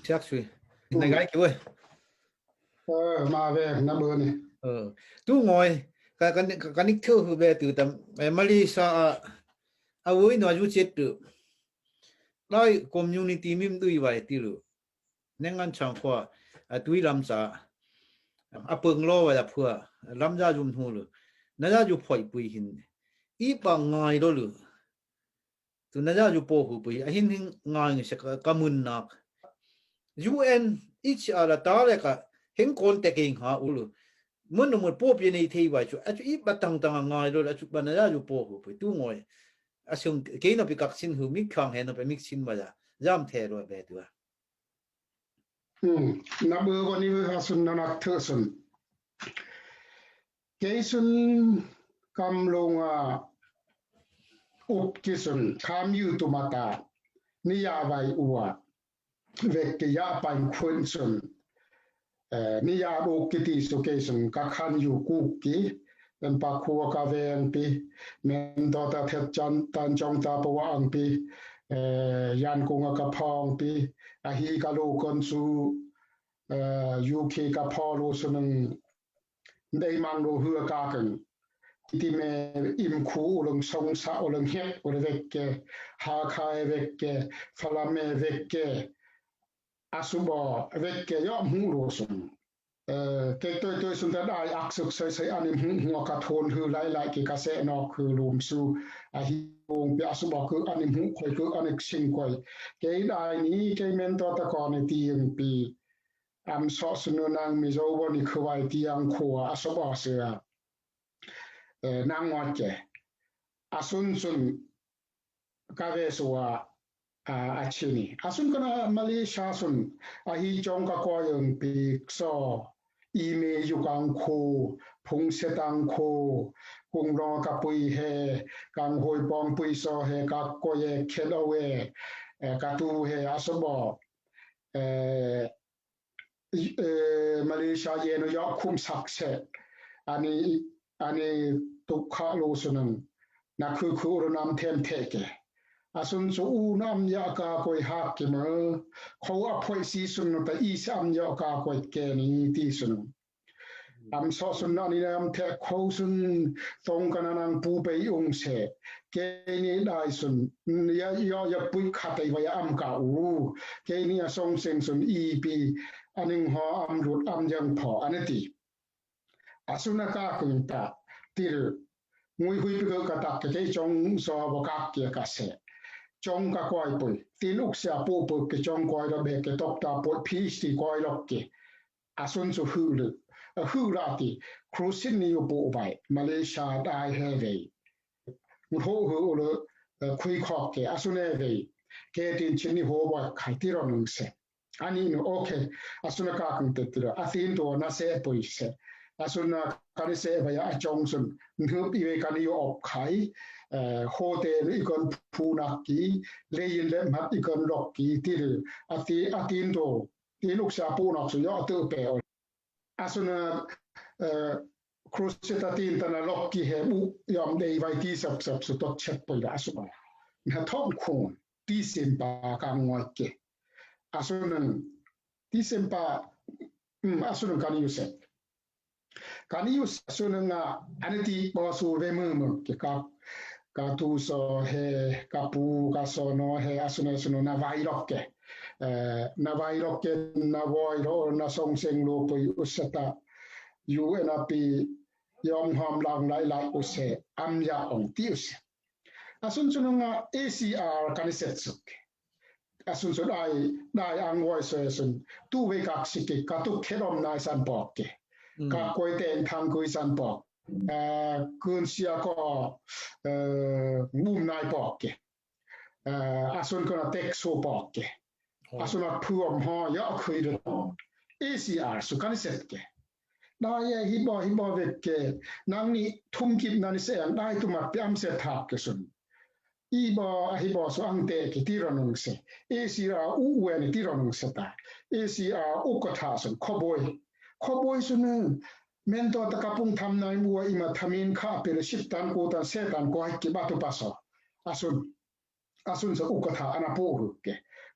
chắc suy này gái kêu ơi mà về năm bữa này tu ngồi cái nick thưa về từ tầm Malaysia à với nó chú chết được nói community mìm tùy vậy tí rồi nên ngăn chẳng qua tùy làm sao bưng lo vậy là phua làm ra dùng hồ rồi nó ra dùng phơi bụi hình ít bằng ngày đó rồi tụi nó ra dùng bò bụi hình ngày sẽ có mùn nạc UN ít là ta lại cả hình contact hình ha rồi muốn nó một bò bên này thì vậy chứ ít bắt tăng ngày rồi là chụp nó ra dùng bò bụi tu ngồi xong cái nó bị cắt xin hữu mix khang hay nó bị mix xin mà giảm thế rồi về được năm bữaวันนี้เราสุนนักเทศน์เกสุนกำลงอุปกิสุนคามอยู่ตุมาตานิยาไว้อัวเวกยะปันควนสุนนิยาโอกิติสุเกสุนกะคันอยู่กุกิเป็นปะคัวกะเวนปีเมนตอตะเทจันตันจงตาปวะอังปียันกุงกะพองปีอะฮีกะโลกอนซูUK กะพอโลสุนึงได้มังโลเฮือกากันที่เมอิมคูอุลงสงสะอุลงเฮ็ดอุลเวกเกฮาคายเวกเกฟลาเมเวกเกอาสุบอเวกเกยอมหูโลสุนเกตัวสุนตะได้อักสุกใส่อันนี้หัวกะโทนคือหลายๆกิกะเสนอคือลุมซูอะฮิวงเปียสุบอคืออันนี้หูค่อยคืออันนี้ซิงค่อยเกได้นี้เกเมนตอตะกอนตีมปีสอสนุนังมิโซวนิคือไว้ที่ยังขัวอาสบอเสือนางวัดเจอาสุนกาเวสัวอาชินีอาสุนกนะมาเลเซียสุนอาฮิจงกะกอยังปีกซออีเมยุกังโคพุงเสตังโคกุงรอกะปุยเฮกังหอยปองปุยซอเฮกะกอเยเคลเวกะตูเฮอาสบอมาเลเซียเยนยอคุมศักดิ์เสอันนี้ตุกะโลสุนังนักคืออุรนำเทมเทเกอาสุนสูนำยากาคอยฮักกิมเขาอภัยซีสุนแต่อีสามยากาคอยเกนี้ที่สุนสอสุนนันนำเทเขาสุนตรงกันนังปูไปองเสเกนี้ได้สุนยาปุยขัดไว้อัมกาอูเกนี้ทรงเซงสุนอีปีอันนึงหออัมรุดอัมยังพออันนี้ติอาสุนกาคุนตาติรงุยหุยปิกกะตักเกจงซอบกักเกกะเสจงกะกอยปุยติลุกเสียปูปุกจงกอยระเบกตอกตาปุพีสติกอยลอกเกอาสุนสุฮืลฮือราติครูซินนิยปูไว้มาเลเซียได้เฮเวมุโหฮือคุยขอกเกอาสุนเฮเวเกตินชินิโฮบ่ไขติรอนึงเสอันนี้โอเคอาสุนกาคุนเตติรอาตินโตนาเซปุยเสอาสุนกานิเซบยาจงสุนนึบอีเวกานิโยอบไขโฮเทลอีกอนพูนักกีเลยินเลมัดอีกอนลอกกีติรอาตินโตติลุกษาปูนักสุยอตุเปออาสุนครูเซตตินตนะลอกกีเฮบุยอมได้ไว้ที่สับสุดเช็ดไปละอาสุบนะท้องคงที่เซมปากางงอยเกอาสุนที่เซมปาอาสุนกานิยุเซกานิยุสสุนงะอันที่ปอสูเวมือเกกาตูโซเฮกาปูกาโซโนเฮอาสุนสุนนาไวล็อกเกนาไวล็อกเกนาไวโรนาซงเซงโลปุยอุสตะยูเอนาปียอมหอมลังไลอุเซอัมยาองติอุเซอาสุนสุนงะ ACR กานิเซตสุกอาสุนสุดได้อังไวเซสุนตูเวกักสิกกาตุเคลอมนายสันปอกเกกะกวยเตนทางกุยสันปอกคืนเสียก็มุมนายปอกเกอาสุนก็เต็กโซปอกเกอาสุนพูอมหอยอคุยด ACR สุกันเสร็จเกได้ฮิบอเวกเกนังนี้ทุ่มกิบนันเสยได้ตุมาเปียมเสถากเกสุนฮิบอสุอังเตกิติรนุงเส ACR อูเวนิติรนุงเสตา ACR อุกทาสุนขบอยสุนเมนตัวตะกะปุงทำนายมัวอิมาทามินค่าเปรชิตตันกูตันเซตันกูให้กิบาตุปัสสออาสุนสอุกทาอนาโปหุเก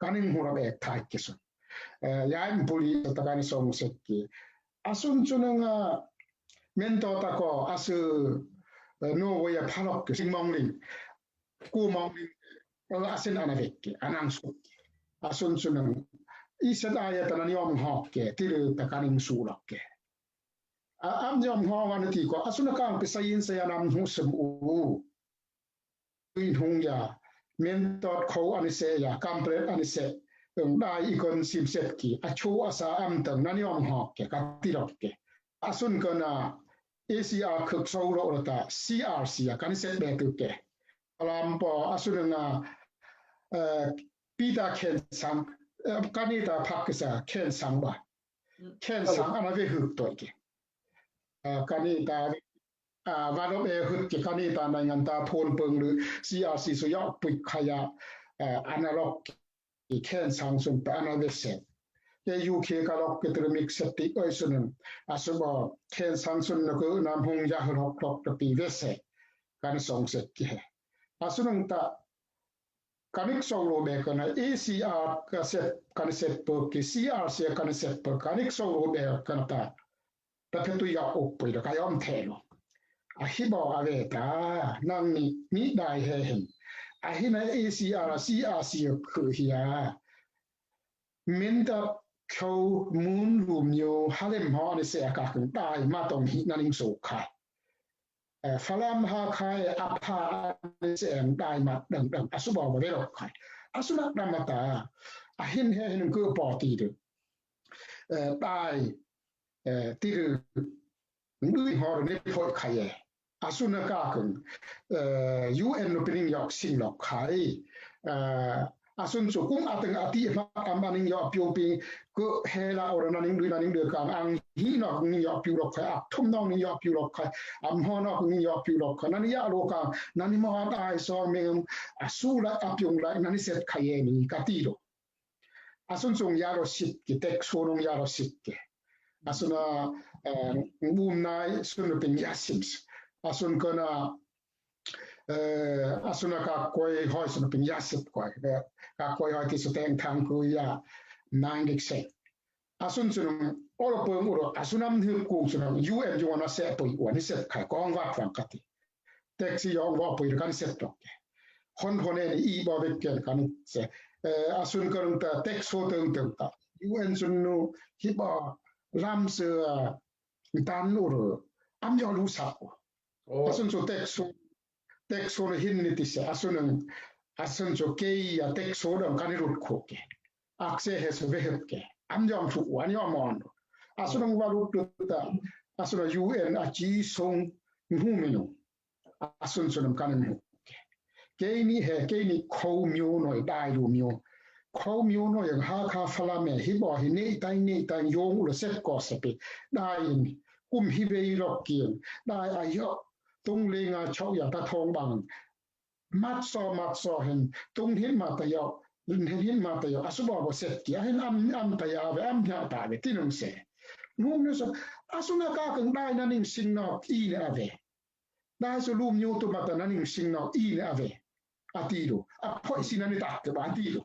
กานิงหูระเบกทายเกสุน yain puli takani song sekki asun chunanga mento tako asu no way phalok singmongling ku mongling asin anavekki anangsu asun chunang isat ayatan yom hokke tiru takaning sulakke am yom ho wanati ko asuna kang pisayin sayanam husum u in hungya mento kho anise ya complete anise dai ikon simsetki achu asa am tang nanyom hokke katirokke asun kana ACR khuk sawro rata CRC ya kaniset betuke alampo asunanga pita ken sang kanita phakisa ken sang ba ken sang anave huk toike kanita vadop huk ki kanita nangan ta thon peung lu CRC so ya pui khaya analog ki ken sang sun ta anave se UK ก็ล็อกกระมิกสติอ้อยสุนอาสบเคนสังสุนก็นำหงยาหรอกครอกตะปีเวเสกันสองเสกกิอาสุนตะกันิกโซโลเบกัน ACR ก็เสกันเสปก CRC กันเสปกันิกโซโลเบกันตะตะเพตุยาออกไปแล้วก็ยอมแทนอาฮิบออาเวตานั่งนี่ได้เห็นอาฮินะ ACR CRC คือเฮียมินตะเขามูนรูมโยฮาเลมฮอนี่เสียกะขึ้นตายมาตรงหินันิงโซคายฟะลามฮาคายอะพานี่เสียงตายมาดังอสุบอบ่ได้หรอกคายอสุนักนามตาอะหินเฮหินก็ปอตีดตายที่ดูฮอนี่พอคายอสุนักะขึ้นUN no pining yok sing lok khai asun sukum ateng ati fa amaning yo piu ping ko hela orana ning duina ning de kang ang hi no ning yo piu lok khai thum no ning yo piu lok khai am ho no ning yo piu lok khai nani ya lo ka nani mo ai so meng asula apyong la nani set khaye ni kati do asun sung ya ro sit ki tek so nong ya ro sit ke asuna bum nai sun ping yasims asun kana asuna ka koi hoi sun ping yasip koi ka koi hoi ti su teng thang ku ya nang dik se asun sun olo peng uro asunam hu ku sun UN ju wana se poi wani se khai kong wa kwang kati taxi yo wa poi kan se tok hon hone ni i bo be ken kan se asun kan ta tax so teng teng ta UN sun no hi ba lam se tan uro am yo lu sa asun so tax so hin ni ti se asun so ke ya tax so dang kan rut ko ke akse he so ve ke am yom thu wan yom on asun wa rut ta asun UN a ji song hu me no asun so nam kan ni ke ni kho myo no dai lu myo kho myo no yang ha kha fala me hi bo hi nei tai yong lo set ko se pe dai kum hi ve ro kien dai ayo tung linga chau ya ta thong bang mat so hen tung hin ma ta yo hin ma ta yo asuba bo set ki hen am ta ya ve am ya ta ve tinung se ngum no so asuna ka kang dai na ning sing no i ne ave dai so lum nyu to ma ta na ning sing no i ne ave atiro a phoi sin ani ta ke ba atiro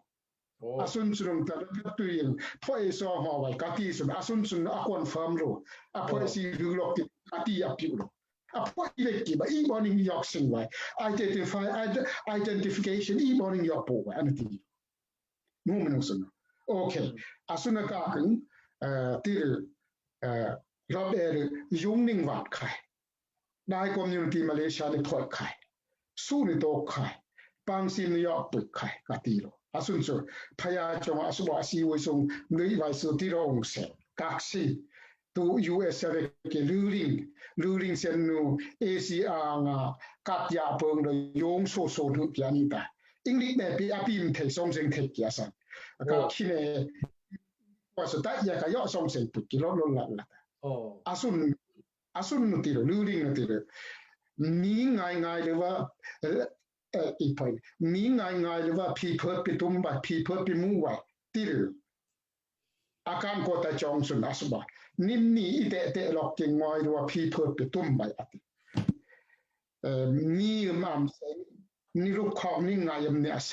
asun sunung ta tu yin phoi so ho wa ka ti so asun sun a confirm ro a phoi si ru lok ti ati a pi ro a phoi ki ba i morning yok sing wa identification i morning yok po wa anati no men so okay asuna ka kan ti rob er yung ning wat khai dai community Malaysia ni phoi khai su ni to khai pang sim ni yok pu khai ka ti ro asun so phaya chong aswa si wo song nei vai so ti rong se kaksi to US ke ruling sen no ACR nga katya pong de yong so du yani ta ingli me pi apim the song seng the kya san ka khine wa so ta ya ka yo song seng pu ki lo la asun no ti ruling no ti ni ngai le waอีพอยมีง่ายๆเลยว่าพี่เพิดไปตุ้มบัดพี่เพิดไปมู่ไว้ติรอาการก็ตะจองสุนัสบะนิ่มนี่อีเตะหลอกเก่งง่อยหรือว่าพี่เพิดไปตุ้มไว้อติมีมามเซนี่ลูกของนี่ง่ายมเนี่ยเซ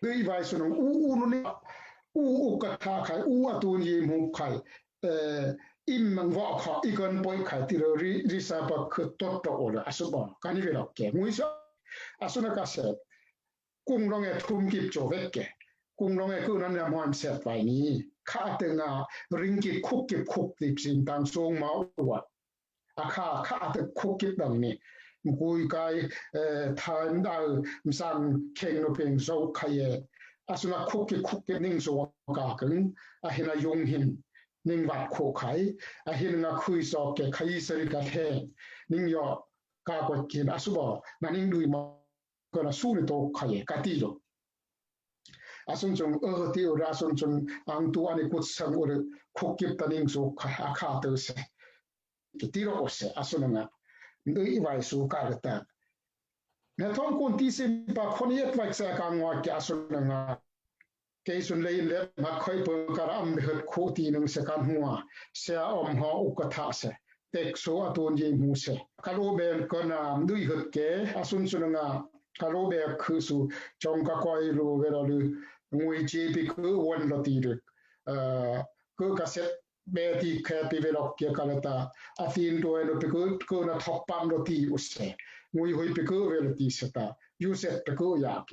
ด้วยไว้สุนอูนู่นนี่ อุกทาไขอตูนยีมุไขอิมมันวะขออีกันปอยไขติริซาบะคือตตโอละอสุบะกานิเวลาแกงุยซะอสุนะกะเสกุงลองเอทุมกิบโจเวกแกกุงลองเอคือนั้นมอนเสตไว้นี้ค่าตึงริงกิบคุกกิบคุกติสินตังทรงมาอวดค่าตึคุกกิบดังนี้กุยกายทานได้มสังเข่งโนเพ่งโซไขเยอสุนะคุกกิบนิ่งโซกากึงอะหินายงหินนิ่งวัดโคไขอะหินงาคุยซอกแกไขสริกะแทนิ่งยอกากวกินอสุบะนันนิ่งดุยมาก็นะสู้ในโตไขกะติโลอาสุนจงติโอราสุนจงอังตัวอันกุศลอุรคุกกิบตันิ่งโซไขอาคาเตเสกิติโรโอเสอาสุนะดุยไว้สู้กากตะเนทองคนที่สิปะคนเยกไว้แสกังวะแกอาสุนะเกสุนเลยเล็บมาค่อยเปิงกระอัมเบิดคู่ตีนึงเสกันหัวเสียอมหออุกทะเสเต็กโซอตูนยิมูเสกะโลเบนก็นามดุยหดเกอสุนสุนงากะโลเบคือสุจงกะกอยโลเวลลืองวยจีปิคือวันละตีดึกคือกะเซเบติแคปิเวลอกเกกะละตาอาฟินโดเอโนปิคือนะทอปปัมละตีอุเสงวยหอยปิคือเวลตีเสตายูเซตปิคือยาเก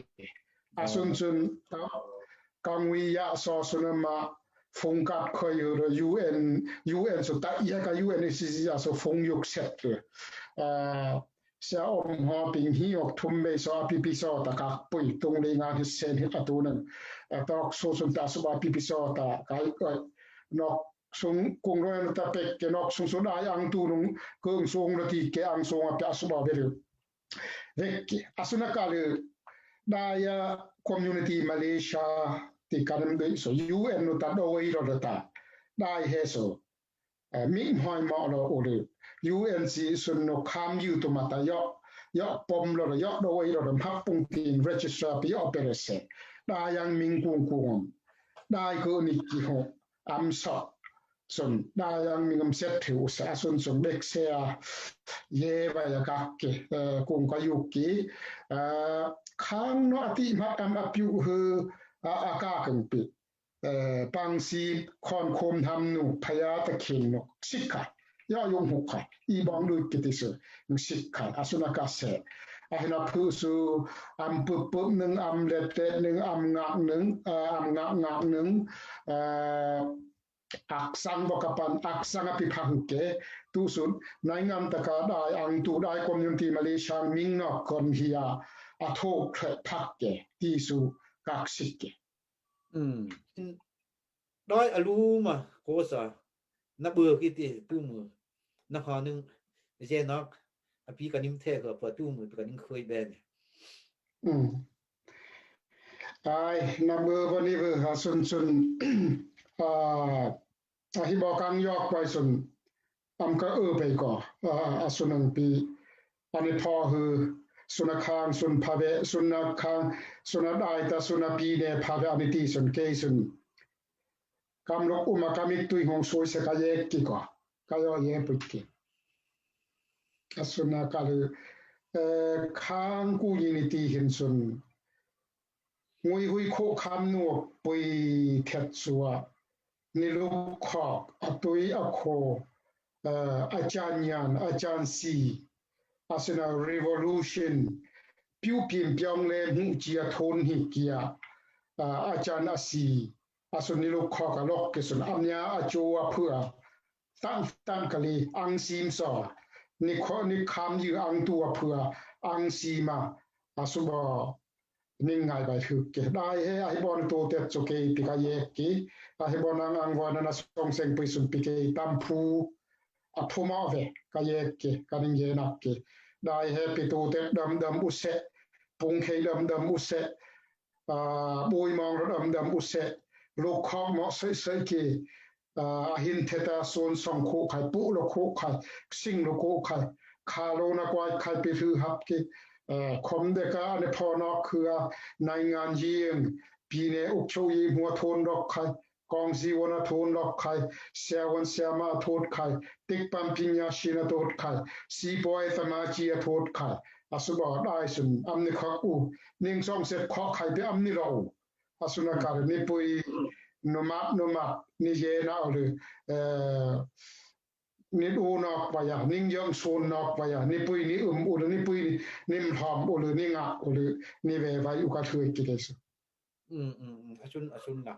อสุนสุนกังวิยาซอสุนมาฟงกัดคอยอยู่UN สุดท้ายก็ UNSCC so ฟงยุกเสร็จเลยเสียอมหอปิงฮีออกทุ่มเบซอปิปิซอตะกักปุยตรงเลยงานที่เซนอตูนั้นตอกโซสุนตาสบาปิปิซอตะไกก็นอกสงกงรอยตะเป็กเกนอกสงสุดายังตูนุงเกิงสงละทีเกอังสงอะปะสบาเวรเวกอสุนกาลดายาcommunity Malaysia ti kanam de so UN no ta do wi ro ta dai he so mi hoi ma lo o de UNC sun no kham yu to mata yo pom lo yo do wi ro ma pung tin register pi operate da yang ming kung kung dai ko ni ki ho am so sun da yang ming am set thu sa sun sun bek se ye ba ya ka ke kung ka yu kiข้างนอติมาอัมอปิวเฮอากากังปิปังซีคอนโคมทำนุพยาตะเข็งนกสิกะย่อยงหุกไข่อีบองดูกิติสุสิกะอสุนากาเสอะหินาผู้สูอัมปุปุนึงอัมเลเตนึงอัมงะนึงอัมงะงะนึงอักสังบกปันอักสังอภิพังเกตูสุนในงามตะกาได้อังตูได้คอมมูนิตี้มาเลเซียมิงนอกคนเฮียอะโทเครพักเกตีสุกักสิกเกด้อยอลูมาโกซานะเบือกิติตู้มือนะคอนึงเจนอกอภิกะนิมเทก็ปะตู้มือปะนิงเคยแบนไอ้นะเบือบ่นี่เบือหาซุนฮิบอกังยอกไว้ซุนอำกะไปก่อสุนังปีอันนี้พอคือสุนัขางสุนพาเวสุนัขางสุนัขไอตาสุนัขปีเนพาเวอนิตีสุนเกสุนกำลกอุมากามิตุยหงสวยสกายเกิก่อกายเยปุกิสุนัขคือขางกูยินิตีหินสุนงวยหุยโคคำนัวปุยเท็ดสัวนิลุขอกอตุยอโคอาจารย์ยันอาจารย์ซีอาสนา revolution ปิวพิมพ์ยังเลมุจียทนหิกียอาจารย์อาซีอาสนิลุขอกลอกเกสุนอัมยาอาโจวเพื่อตั้งกะลีอังซีมซอนิคามยืออังตัวเพื่ออังซีมาอาสุบอนิ่งไงไปคือเกได้ให้ไอบอนโตเตจเกปิกาเยกิไอบอนังอังวานาสงเซงปิสุนปิเกตัมพูอะทุมาเวกะเยกิกะนิงเยนักกิได้ให้ปิโตเตดำอุเสปุงเคดำอุเสบุยมองดำอุเสลูกข้อมอเสกิหินเทตาโซนสองโคไข่ปุโลโคไข่สิงโลโคไข่คาโลนากวายไข่ปิคือฮับกิคมเดกาในพอนอกคือในงานยิงปีเนอุกโชยหัวโทนดอกไข่กองซีวันโทนดอกไข่เสียวันเสียมาโทษไข่ติกปัมพิญญาชินโทษไข่ซีบอยตมาจีโทษไข่อสุบอได้สุนอัมนิคักอูนิ่งซ่องเสร็จขอไข่ไปอัมนิเราอสุนากาลนิปุย nomak ni jena oder ni nok waya ning yong son nok waya ni pui ni oder ni pui ni mham oder ni nga oder ni ve vai uka thue ki desu อาชุนนะ